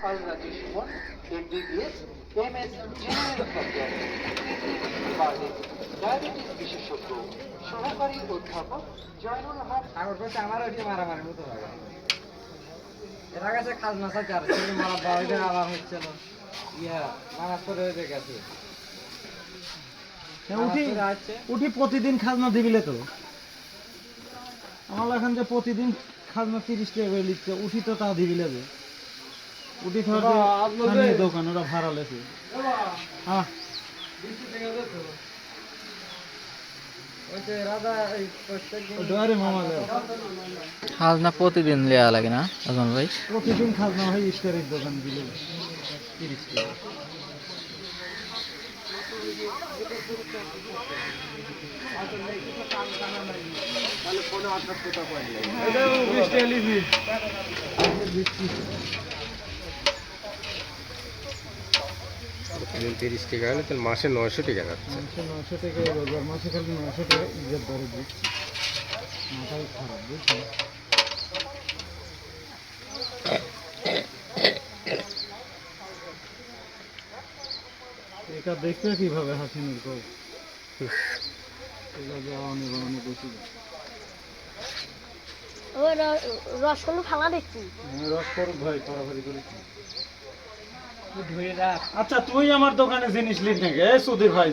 আল-রাজি Suman, MBBS, MS general surgeon, diabetes বিশেষজ্ঞ, সহকারী অধ্যাপক জয়নুল হক। আমার কাছে আমার ওইটি মারামারি মতো লাগে। এরা কাছে খাজনা চাই আর সেই মারা বাড়িতে আবার হচ্ছিল মারাত করে হয়ে গেছে। উঠি প্রতিদিন খাজনা দিবিলে তো আমার এখন যে প্রতিদিন খাজনা 30 টাকা করে লিখছে উঠি তো তা দিবিলে যে উঠি স্থানীয় দোকান ওরা ভাড়া লেছে। হ্যাঁ খাজনা প্রতিদিন লেয়া লাগে না আজমান ভাই? প্রতিদিন খাজনা হয় ইস্টারের দোকান দিলে 30 টাকা। প্রতিদিন 30 টাকা হলে তাহলে মাসে 900 টাকা যাচ্ছে। 900 টাকা রোজগার, মাসে খালি 900 টাকা ইজ্জত ধরে দিচ্ছি। মাথায় খারাপ বুঝছি। এটা দেখবে কিভাবে হাসিনুর কো অনেক অনেক বেশি রসগুলো ফালা দেখছি। রস করুক ভাই করাকরি করেছি। আচ্ছা তুই আমার দোকানে জিনিস লিস নাকি? এ সুধীর ভাই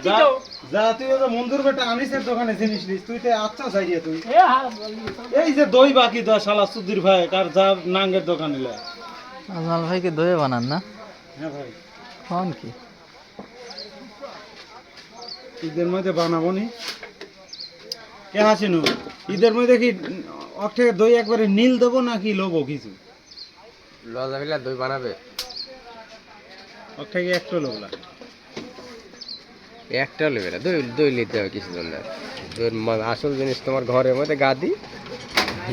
যা যা তুই ওই মন্দুর বেটা আনিসের দোকানে জিনিস লিস তুই তো আচ্ছা যাইয়ে তুই এই যে দই বাকি দা শালা সুধীর ভাই কার যা নাঙ্গের দোকানে লে আজমান ভাইকে দই বানান না? হ্যাঁ ভাই কোন কি ঈদের মধ্যে বানাবো নি কে হাসিনু ঈদের মধ্যে কি অক্ষে দই একবারে নীল দেবো নাকি লোবো কিছু লজা মিলা দই বানাবে অক্ষে কি একটা লোবলা একটা নেবে না, দই দই নিতে হবে কিছু জন না। আসল জিনিস তোমার ঘরের মধ্যে গাদি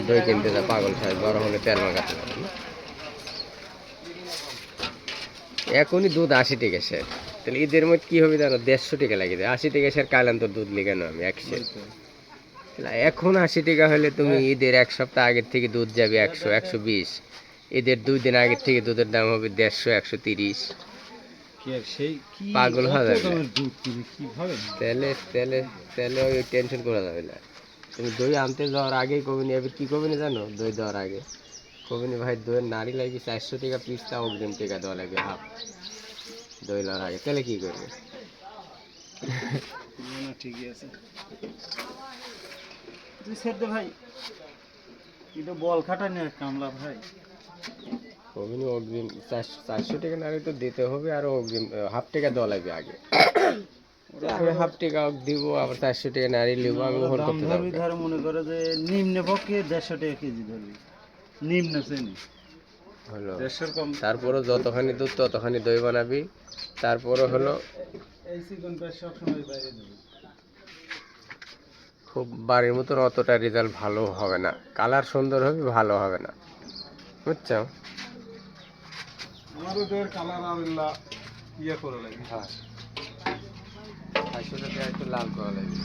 দই কিনতে যা পাগল খায়, বড় হলে তেল মাখাতে পারে না। এখনই দুধ 80 টাকা স্যার, তাহলে ঈদের মধ্যে কি হবে জানো? 150 টাকা লাগিয়ে দেয়। 80 টাকা স্যার কালান্তর দুধ লিখে না আমি 100। এখন 80 টাকা হলে তুমি ঈদের এক সপ্তাহ আগের থেকে দুধ যাবে 100, 120। ঈদের 2 দিন আগের থেকে দুধের দাম হবে 150, 130। পাগল হয়ে যাবে। তাহলে তাহলে তাহলে ওই টেনশন করা যাবে না। তুমি দই আনতে যাওয়ার আগেই কবিনি, এবার কি কবিনি জানো? দই দেওয়ার আগে কবিনি ভাই দইয়ের নাড়ি লাগবে 400 টাকা পিস, তা অগ্রিম টাকা দেওয়া লাগবে হাফ দই নেওয়ার আগে। তাহলে কি করবে? ঠিকই আছে তুই সেট দে ভাই, এটা বল খাটা নিয়ে কামলা ভাই। কবিনি অগ্রিম 400 টাকা নাড়ি তো দিতে হবে, আর অগ্রিম হাফ টাকা দেওয়া লাগবে আগে। আমি হাফ টাকা দিব, আবার 400 টাকা নাড়ি নিব, আমি হোল করতে ধরবি যাবো। ধরে মনে করে যে নিম্নে পক্ষে 150 টাকা কেজি ধরবি, নিম্ন শ্রেণী হলো 150 কম। তারপরও যতখানি দুধ ততখানি দই বানাবি। তারপরও হলো এই চিকন প্যাস সবসময় বাইরে দেবো। খুব বাড়ির মতন অতটা রেজাল্ট ভালো হবে না, কালার সুন্দর হবে, ভালো হবে না, বুঝছো? আমার ওদের কালার আর ইয়ে করে লাগে। হ্যাঁ, একটু লাল করা লাগবে।